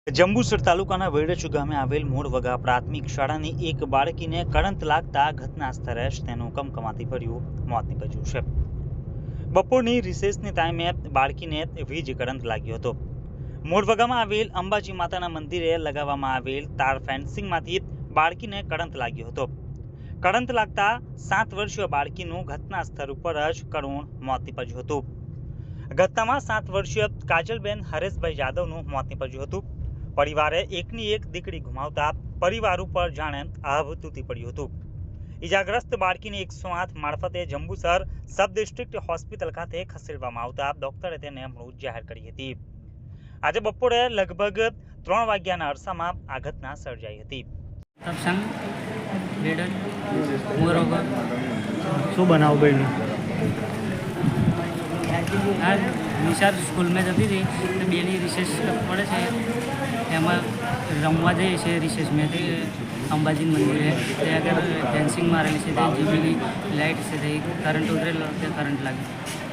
જંબુસર તાલુકાના વેડજ ગામે આવેલ મોરવગા પ્રાથમિક શાળાની એક બાળકીને કરંટ લાગતા ઘટના સ્થળે જ તેનું કમકમાટી ભર્યું મોત નીપજ્યું છે। બપોરની રિસેસની ટાઈમે બાળકીને વીજ કરંટ લાગ્યો હતો। મોરવગામાં આવેલ અંબાજી માતાના મંદિરે લગાવવામાં આવેલ તાર ફેન્સિંગમાંથી બાળકીને કરંટ લાગ્યો હતો। કરંટ લાગતા 7 વર્ષીય બાળકીનું ઘટના સ્થળ ઉપર જ કરુણ મોત નીપજ્યું હતું। ઘટનામાં 7 વર્ષીય કાજલબેન હરેશભાઈ જાદવનું મોત નીપજ્યું હતું। પરિવારે એકની એક દીકરી ગુમાવતા પરિવાર ઉપર જાણે આભ તૂટી પડ્યું હતું। ઈજાગ્રસ્ત બાળકીને 108 મારફતે જંબુસર સબ ડિસ્ટ્રિક્ટ હોસ્પિટલ ખાતે ખસેડવામાં આવતા ડોક્ટરે તેને મૃત જાહેર કરી હતી। આજે બપોરે લગભગ 3 વાગ્યાના અરસામાં આ ઘટના સર્જાઈ હતી। શું બનાવ બન્યું? નિશાર સ્કૂલ में જતી હતી તો બેની રિસેસ પડે છે એમાં રમવા જઈએ છે। રિસેસ में અંબાજી મંદિરે ત્યાં આગળ ફેન્સિંગ મારેલી છે, જીબીની લાઇટ છે, કરંટ ઉતરેલો તે કરંટ લાગ્યો।